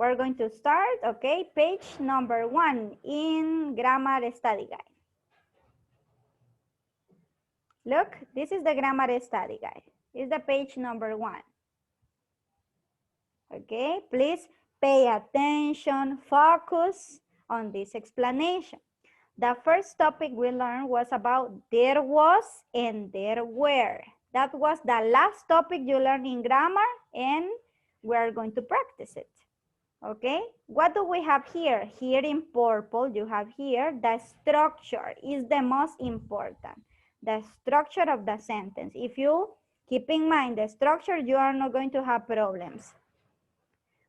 We're going to start, okay? Page number 1 in Grammar Study Guide. Look, this is the Grammar Study Guide. It's the page number 1. Okay, please pay attention, focus on this explanation. The first topic we learned was about there was and there were. That was the last topic you learned in grammar, and we're going to practice it. Okay, what do we have here? Here in purple, you have here the structure is the most important. The structure of the sentence. If you keep in mind the structure, you are not going to have problems.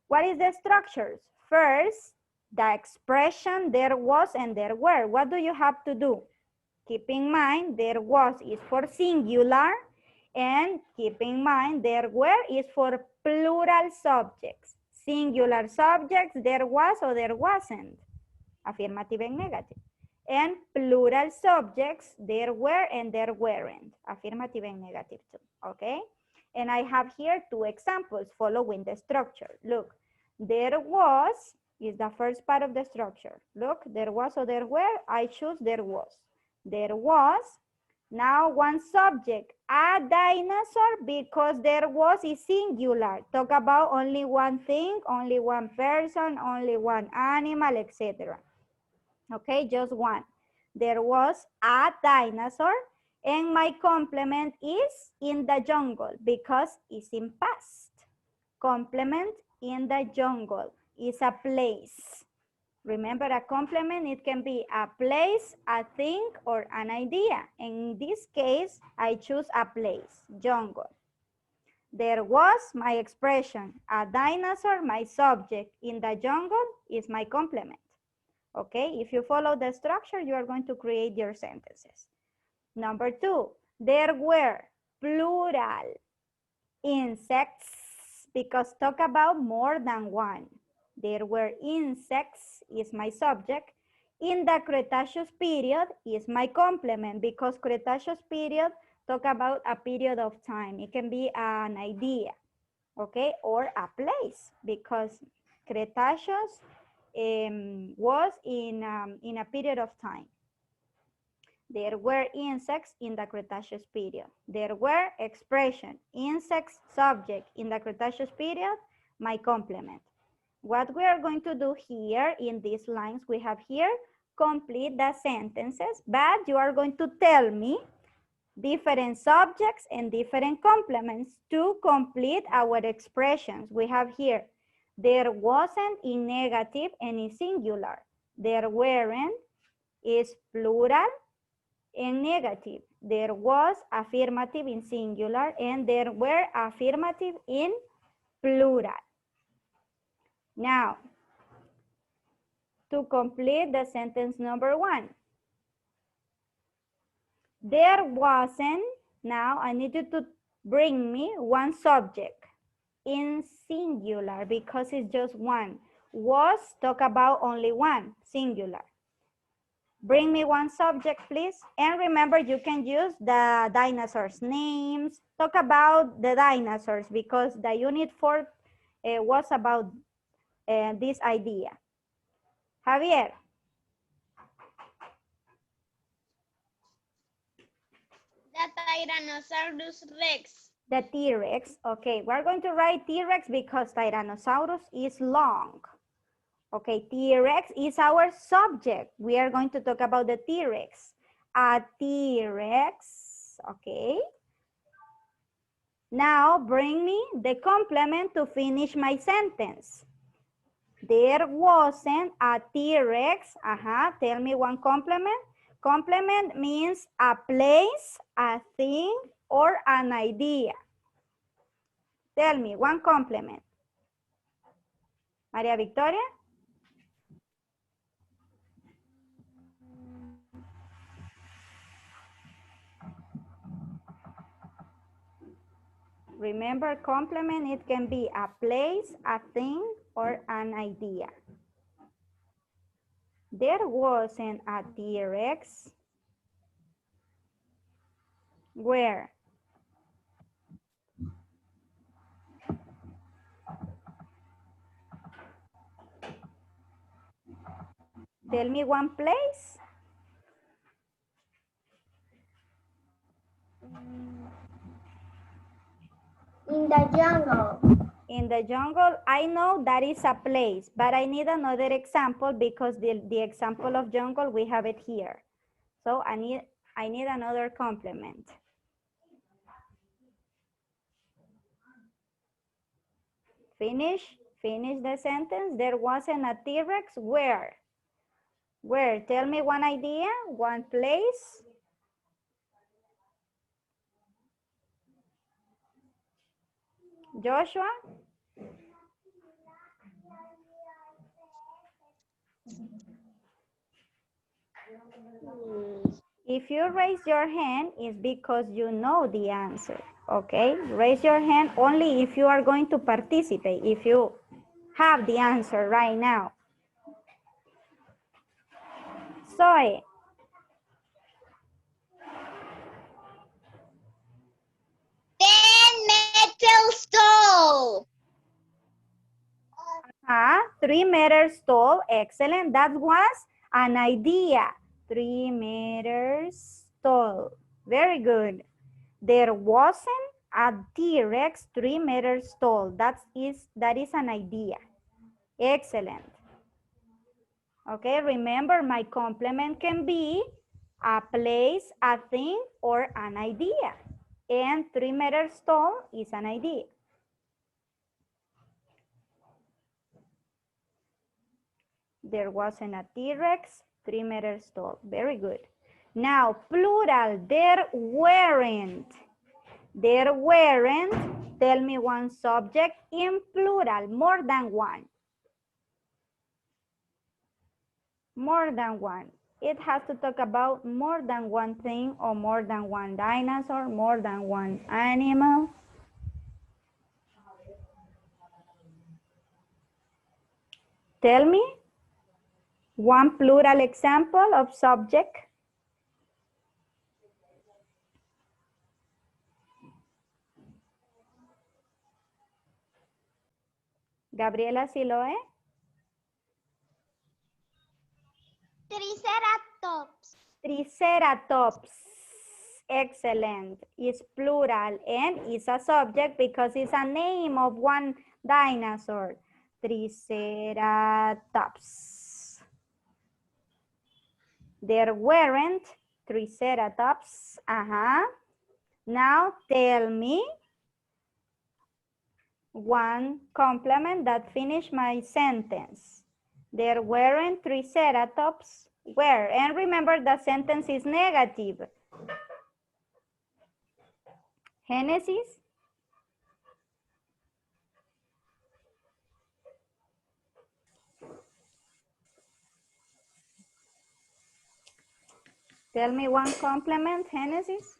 What is the structures? First, the expression there was and there were. What do you have to do? Keep in mind there was is for singular, and keep in mind there were is for plural subjects. Singular subjects, there was or there wasn't. Affirmative and negative. And plural subjects, there were and there weren't. Affirmative and negative too, okay? And I have here 2 examples following the structure. Look, there was is the first part of the structure. Look, there was or there were, I choose there was. There was, now one subject, a dinosaur, because there was is singular. Talk about only one thing, only one person, only one animal, etc. Okay, just one. There was a dinosaur, and my complement is in the jungle because it's in past. Complement in the jungle is a place. Remember, a complement, it can be a place, a thing, or an idea. In this case, I choose a place, jungle. There was my expression, a dinosaur, my subject. In the jungle is my complement. Okay, if you follow the structure, you are going to create your sentences. Number 2, there were plural insects, because talk about more than one. There were insects is my subject. In the Cretaceous period is my complement, because Cretaceous period talk about a period of time. It can be an idea, okay, or a place, because Cretaceous was in a period of time. There were insects in the Cretaceous period. There were expression, insects, subject in the Cretaceous period, my complement. What we are going to do here in these lines we have here, complete the sentences, but you are going to tell me different subjects and different complements to complete our expressions. We have here, there wasn't in negative and in singular. There weren't is plural and negative. There was affirmative in singular, and there were affirmative in plural. Now, to complete the sentence number 1. There wasn't, now I need you to bring me one subject in singular because it's just one. Was, talk about only one, singular. Bring me one subject, please. And remember, you can use the dinosaurs' names. Talk about the dinosaurs because the unit 4 was about this idea. Javier. The Tyrannosaurus Rex. The T-Rex. Okay, we're going to write T-Rex because Tyrannosaurus is long. Okay, T-Rex is our subject. We are going to talk about the T-Rex. A T-Rex, okay. Now bring me the complement to finish my sentence. There wasn't a T-Rex. Tell me one complement. Complement means a place, a thing, or an idea. Tell me one complement. María Victoria. Remember, complement, it can be a place, a thing, or an idea. There wasn't a T-Rex. Where? Tell me one place. In the jungle. In the jungle, I know that is a place, but I need another example because the example of jungle, we have it here. So I need another complement. Finish the sentence. There wasn't a T-Rex. Where? Where? Tell me one idea, one place. Joshua? If you raise your hand, it's because you know the answer, okay? Raise your hand only if you are going to participate, if you have the answer right now. Zoe. Metal stove. 3 meters tall, excellent. That was an idea. 3 meters tall, very good. There wasn't a T-Rex 3 meters tall. That is an idea. Excellent. Okay, remember my complement can be a place, a thing, or an idea. And 3 meters tall is an idea. There wasn't a T-Rex 3 meters tall. Very good. Now, plural, there weren't. There weren't. Tell me one subject in plural, more than one. More than one. It has to talk about more than one thing or more than one dinosaur, more than one animal. Tell me one plural example of subject. Gabriela Siloe. Triceratops. Triceratops. Excellent. It's plural and it's a subject because it's a name of one dinosaur. Triceratops. There weren't Triceratops. Now tell me one complement that finished my sentence. There weren't Triceratops. Where? And remember the sentence is negative. Genesis. Tell me one complement, Genesis.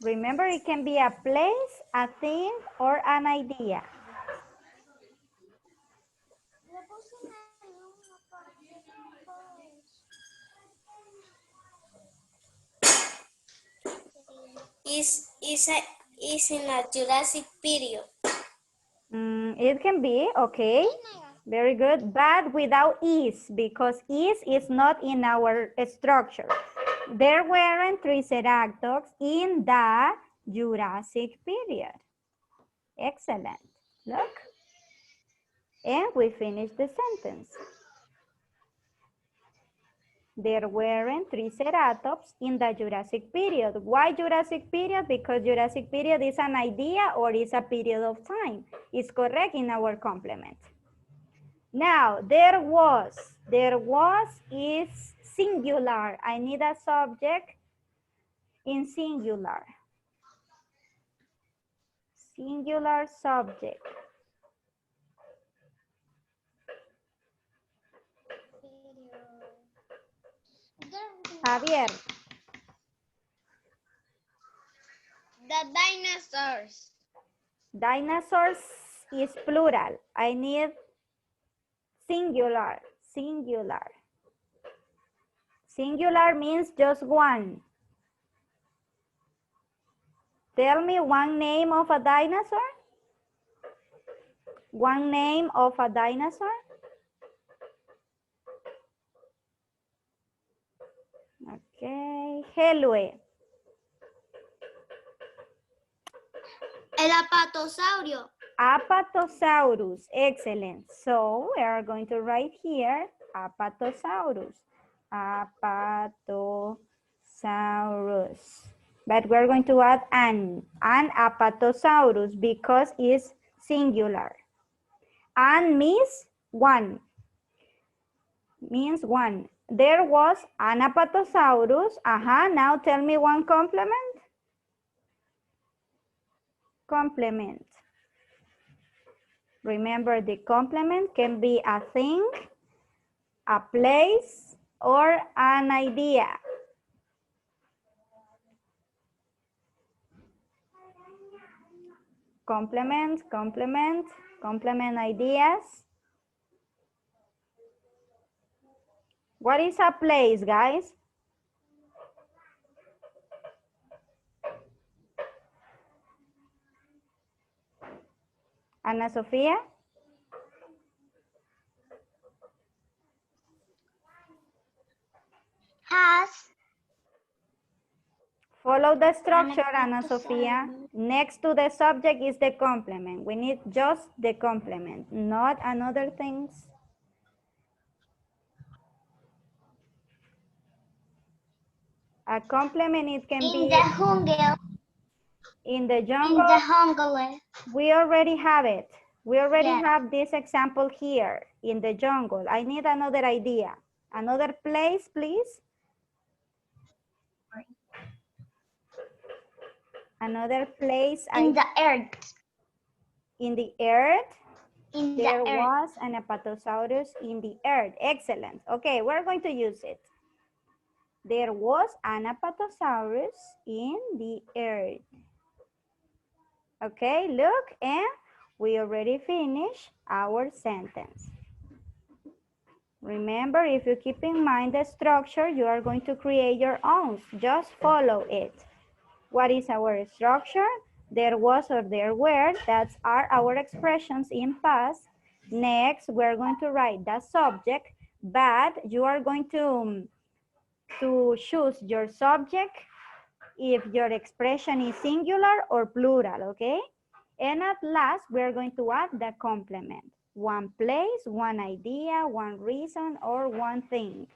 Remember, it can be a place, a thing, or an idea. Is in a Jurassic period. It can be, okay. Very good, but without is, because is not in our structure. There weren't Triceratops in the Jurassic period. Excellent. Look. And we finish the sentence. There weren't Triceratops in the Jurassic period. Why Jurassic period? Because Jurassic period is an idea or is a period of time. It's correct in our complement. Now, there was is singular. I need a subject in singular. Singular subject. Javier. The dinosaurs. Dinosaurs is plural. I need singular. Singular. Singular means just one. Tell me one name of a dinosaur. One name of a dinosaur? Okay, Helue. El apatosaurio. Apatosaurus, excellent. So we are going to write here Apatosaurus. Apatosaurus. But we're going to add an Apatosaurus because it's singular. An means one. Means one. There was an Apatosaurus. Now tell me one complement. Complement. Remember, the complement can be a thing, a place, or an idea. Complement, complement, complement ideas. What is a place, guys? Ana Sofía? Has. Follow the structure, Ana Sofía. Next to the subject is the complement. We need just the complement, not another things. A complement, it can be In the jungle. in the jungle. In the jungle. We already have it. We already have this example here in the jungle. I need another idea. Another place, please. Another place. In the earth. In the earth. In There the earth. was an Apatosaurus in the earth. Excellent. Okay, we're going to use it. There was an Apatosaurus in the earth. Okay, look, and we already finished our sentence. Remember, if you keep in mind the structure, you are going to create your own. Just follow it. What is our structure? There was or there were. That are our expressions in past. Next, we're going to write the subject, but you are going to choose your subject if your expression is singular or plural, okay? And at last, we're going to add the complement. One place, one idea, one reason, or one thing.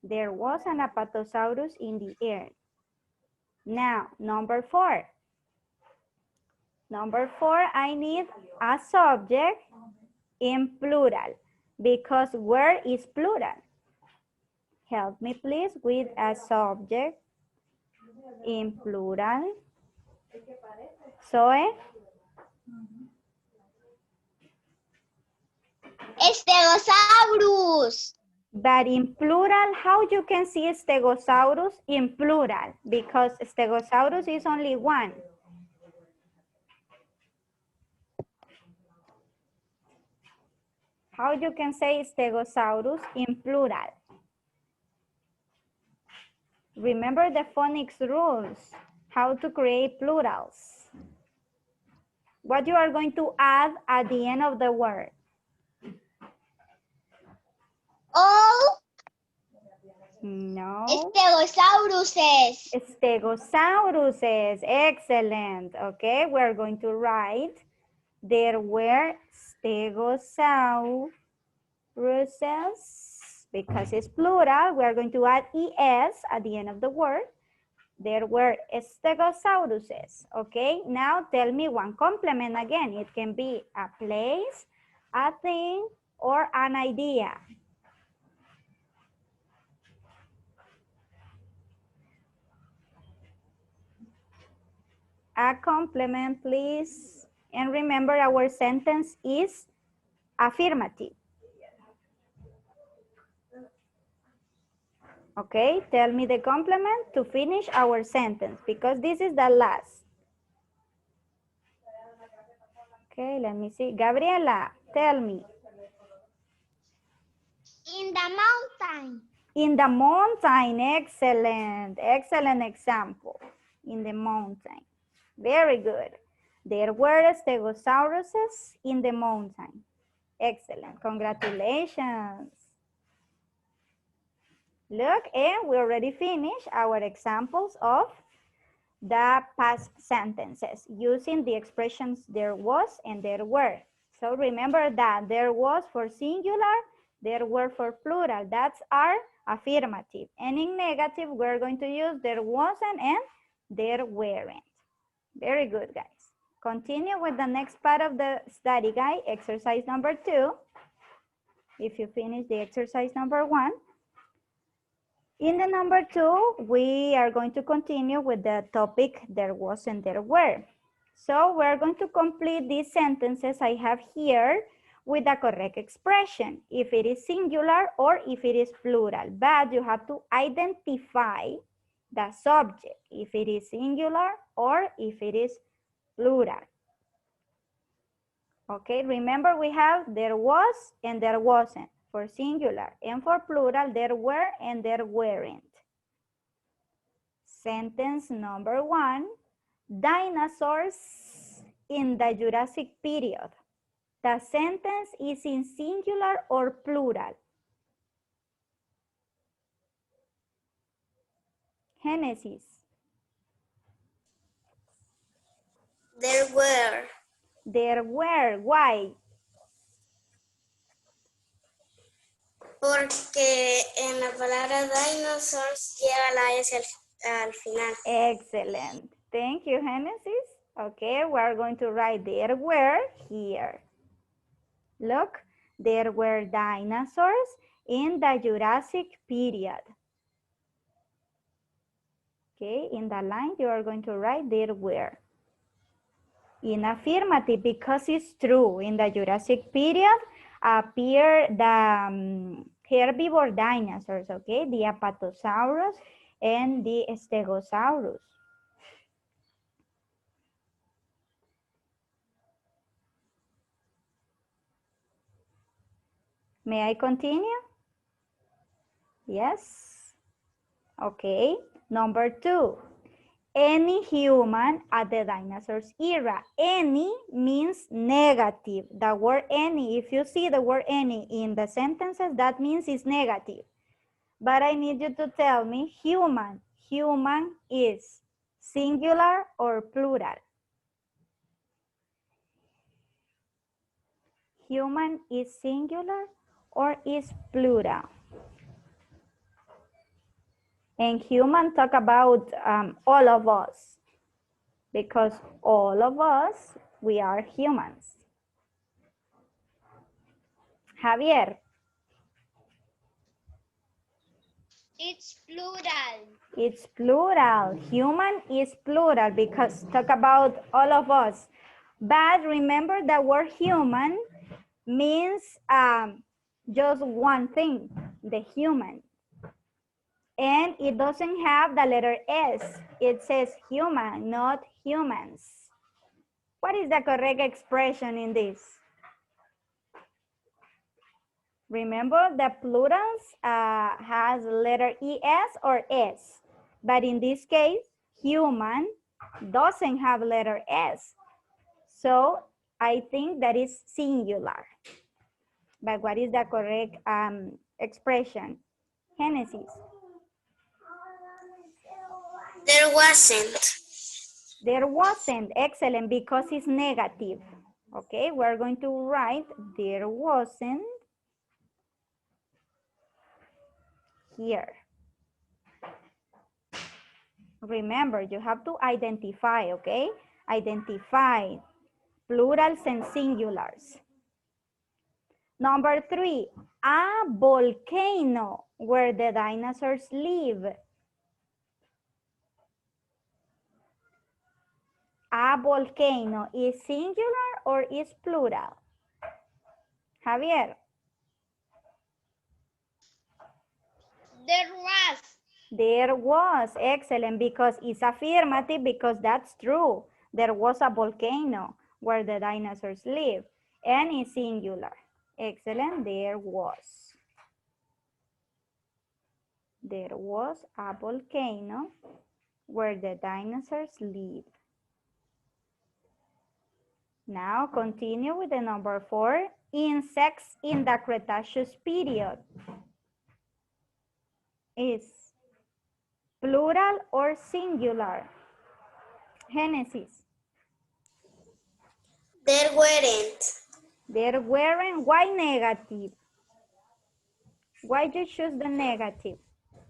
There was an Apatosaurus in the air. Now, number 4. Number 4, I need a subject in plural because where is plural? Help me please with a subject in plural. Zoe? Stegosaurus. But in plural, how you can see Stegosaurus in plural? Because Stegosaurus is only one. How you can say Stegosaurus in plural? Remember the phonics rules, how to create plurals. What you are going to add at the end of the word? All. No. Stegosauruses. Stegosauruses, excellent. Okay, we're going to write, there were Stegosauruses, because it's plural, we're going to add es at the end of the word. There were Stegosauruses, okay? Now tell me one complement again. It can be a place, a thing, or an idea. A complement, please. And remember, our sentence is affirmative. Okay, tell me the complement to finish our sentence because this is the last. Okay, let me see. Gabriela, tell me. In the mountain. In the mountain, excellent. Excellent example. In the mountain. Very good. There were stegosauruses in the mountain. Excellent, congratulations. Look, and we already finished our examples of the past sentences using the expressions there was and there were. So remember that there was for singular, there were for plural. That's our affirmative. And in negative, we're going to use there wasn't and there weren't. Very good, guys. Continue with the next part of the study guide, exercise number 2. If you finish the exercise number 1. In the number 2, we are going to continue with the topic there was and there were. So we're going to complete these sentences I have here with the correct expression, if it is singular or if it is plural. But you have to identify the subject, if it is singular or if it is plural. Okay, remember we have there was and there wasn't for singular, and for plural there were and there weren't. Sentence number 1, dinosaurs in the Jurassic period. The sentence is in singular or plural. Genesis. There were. There were. Why? Porque en la palabra dinosaurs lleva la S al final. Excellent. Thank you, Genesis. Okay, we're going to write there were here. Look, there were dinosaurs in the Jurassic period. Okay, in the line you are going to write there were. In affirmative, because it's true, in the Jurassic period appear the herbivore dinosaurs, okay? The Apatosaurus and the Stegosaurus. May I continue? Yes? Okay. Number 2. Any human at the dinosaurs era. Any means negative. The word any, if you see the word any in the sentences, that means it's negative. But I need you to tell me human. Human is singular or plural? Human is singular or is plural? And human talk about all of us, because all of us, we are humans. Javier. It's plural. It's plural. Human is plural because talk about all of us. But remember the word human means just one thing, the human. And it doesn't have the letter S. It says human, not humans. What is the correct expression in this? Remember the plurals has letter ES or S. But in this case, human doesn't have letter S. So I think that is singular. But what is the correct expression? Genesis. There wasn't. There wasn't. Excellent, because it's negative. Okay, we're going to write there wasn't here. Remember, you have to identify, okay? Identify plurals and singulars. Number 3, a volcano where the dinosaurs live. A volcano is singular or is plural? Javier. There was. There was. Excellent, because it's affirmative, because that's true. There was a volcano where the dinosaurs live, and it's singular. Excellent, there was. There was a volcano where the dinosaurs live. Now continue with the number 4. Insects in the Cretaceous period. Is plural or singular? Genesis. There weren't. There weren't. Why negative? Why you choose the negative?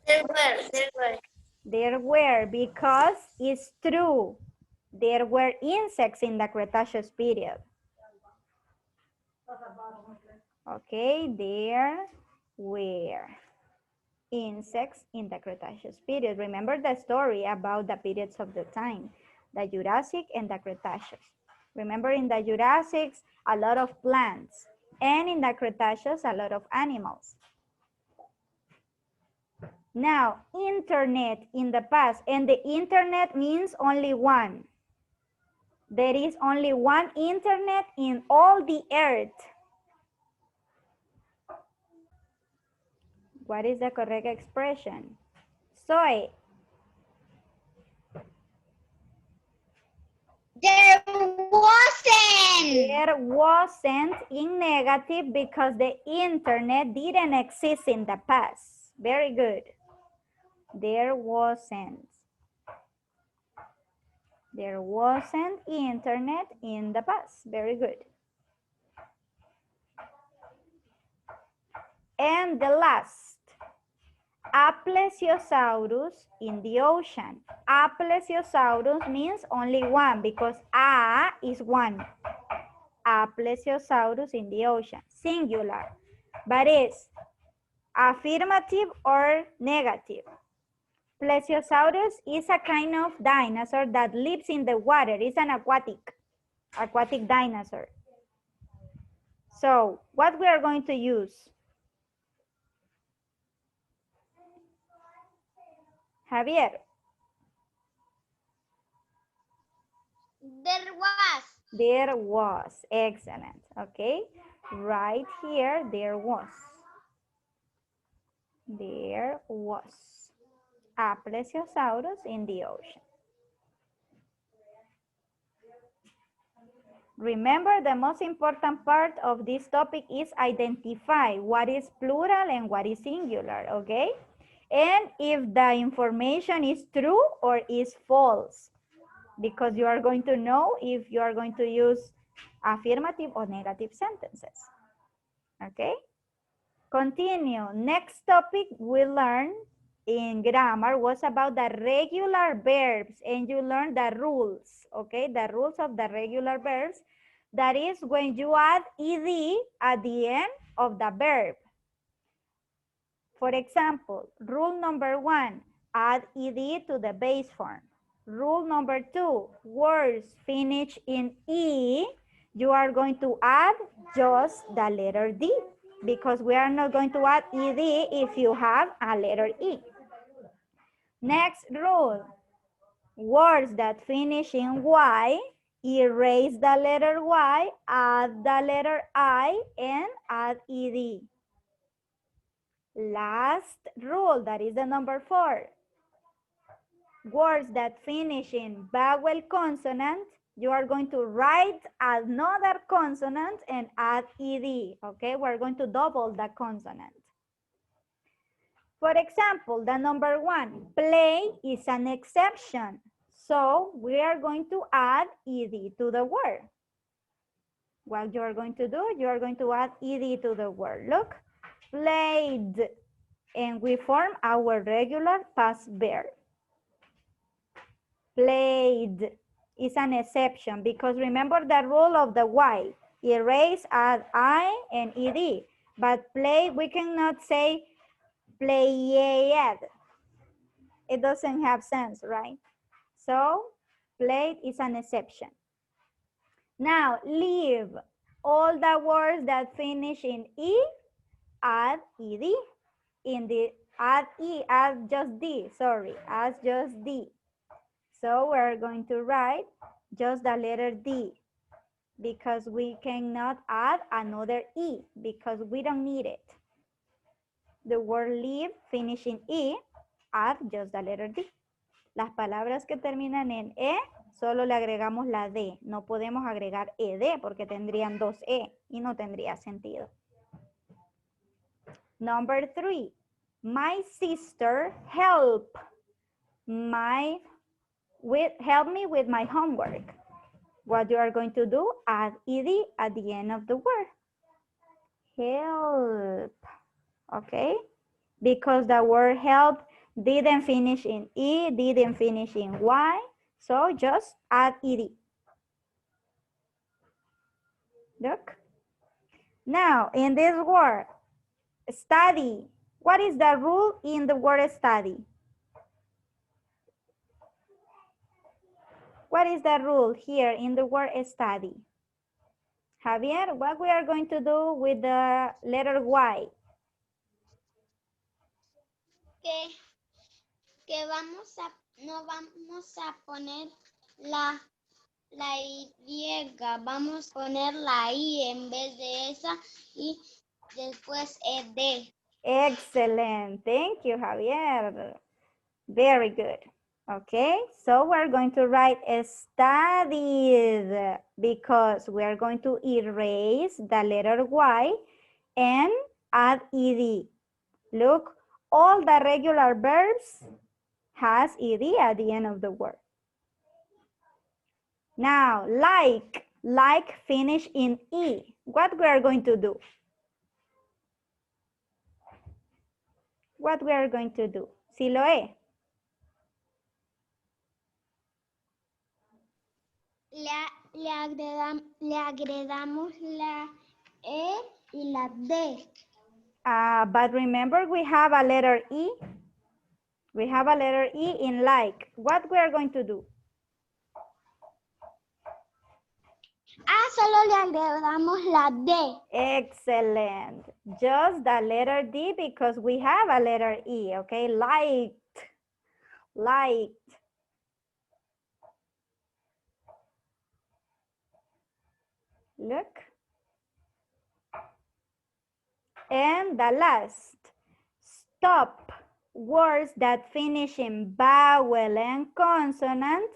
There were. There were, because it's true. There were insects in the Cretaceous period. Okay, there were insects in the Cretaceous period. Remember the story about the periods of the time, the Jurassic and the Cretaceous. Remember, in the Jurassic, a lot of plants, and in the Cretaceous, a lot of animals. Now, internet in the past, and the internet means only one. There is only one internet in all the earth. What is the correct expression? Soy. There wasn't. There wasn't in negative because the internet didn't exist in the past. Very good. There wasn't. There wasn't internet in the past. Very good. And the last, a plesiosaurus in the ocean. A plesiosaurus means only one because a is one. A plesiosaurus in the ocean, singular. But it's affirmative or negative. Plesiosaurus is a kind of dinosaur that lives in the water. It's an aquatic dinosaur. So what we are going to use? Javier. There was. There was. Excellent. Okay. Right here, there was. There was a plesiosaurus in the ocean. Remember, the most important part of this topic is identify what is plural and what is singular, okay? And if the information is true or is false, because you are going to know if you are going to use affirmative or negative sentences, okay? Continue. Next topic we learned in grammar was about the regular verbs, and you learned the rules, okay? The rules of the regular verbs. That is when you add ed at the end of the verb. For example, rule number 1, add ed to the base form. Rule number 2, words finish in e, you are going to add just the letter D, because we are not going to add ed if you have a letter E. Next rule, words that finish in Y, erase the letter Y, add the letter I, and add ed. Last rule, that is the number 4. Words that finish in vowel consonant, you are going to write another consonant and add ed, okay? We're going to double the consonant. For example, the number 1, play is an exception. So we are going to add ed to the word. What you are going to do, you are going to add ed to the word. Look, played, and we form our regular past verb. Played is an exception because remember the rule of the Y. Erase, add I and ed. But play, we cannot say played. It doesn't have sense, right? So played is an exception. Now leave. All the words that finish in E, add ed. In the add E, add just D, sorry, add just D. So we're going to write just the letter D because we cannot add another E because we don't need it. The word leave finish in E, add just the letter D. Las palabras que terminan en E, Solo le agregamos la D. No podemos agregar ED porque tendrían dos E y no tendría sentido. Number 3. My sister help me with my homework. What you are going to do? Add ed at the end of the word. Help. Okay? Because the word help didn't finish in E, didn't finish in Y. So just add ed. Look. Now, in this word, study. What is the rule in the word study? What is the rule here in the word study? Javier, what we are going to do with the letter Y? Que no vamos a poner la Y, vamos a poner la I en vez de esa y después ED. Excellent. Thank you, Javier. Very good. Okay, so we're going to write studied because we are going to erase the letter Y and add ed. Look, all the regular verbs has ed at the end of the word. Now, like finish in E. What we are going to do? What we are going to do? Siloé. Le agregamos la E y la D. But remember, we have a letter E. We have a letter E in like. What we are going to do? Solo le agregamos la D. Excellent. Just the letter D because we have a letter E, okay? Liked. Look. And the last, stop. Words that finish in vowel and consonant,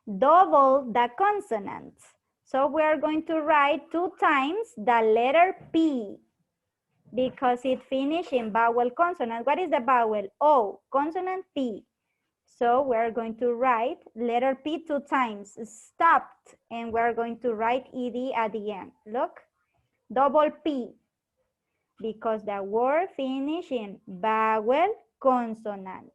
double the consonants. So we're going to write 2 times the letter P because it finished in vowel consonant. What is the vowel? O, consonant P. So we're going to write letter P 2 times, stopped, and we're going to write ed at the end. Look, double P because the word finished in vowel consonant.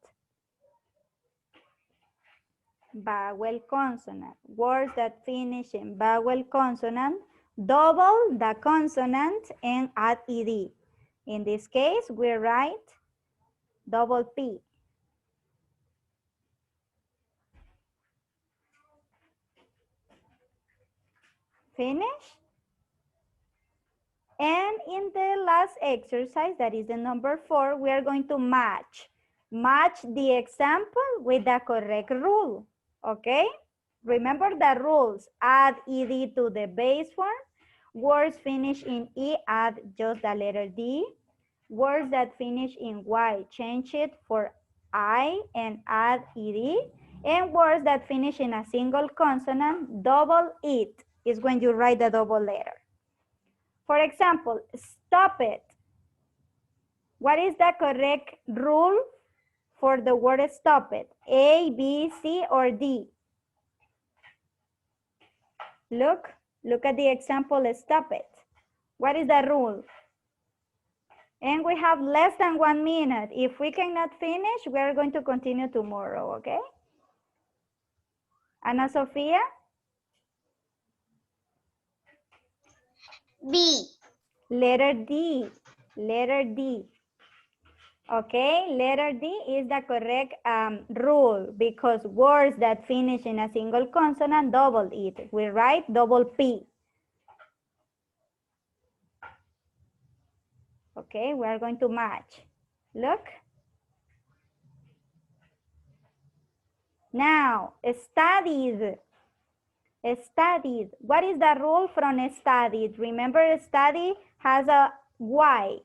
Vowel consonant. Words that finish in vowel consonant, double the consonant and add ed. In this case, we write double P. Finish? And in the last exercise, that is the number 4, we are going to match. Match the example with the correct rule, okay? Remember the rules. Add ed to the base form. Words finish in E, add just the letter D. Words that finish in Y, change it for I and add ed. And words that finish in a single consonant, double it is when you write the double letter. For example, stop it. What is the correct rule for the word stop it? A, B, C, or D? Look at the example, stop it. What is the rule? And we have less than 1 minute. If we cannot finish, we are going to continue tomorrow, okay? Ana Sofia? B. Letter D. Okay, letter D is the correct rule because words that finish in a single consonant, double it. We write double P. Okay, we are going to match. Look. Now, studied. Studied. What is the rule from studied? Remember, study has a Y.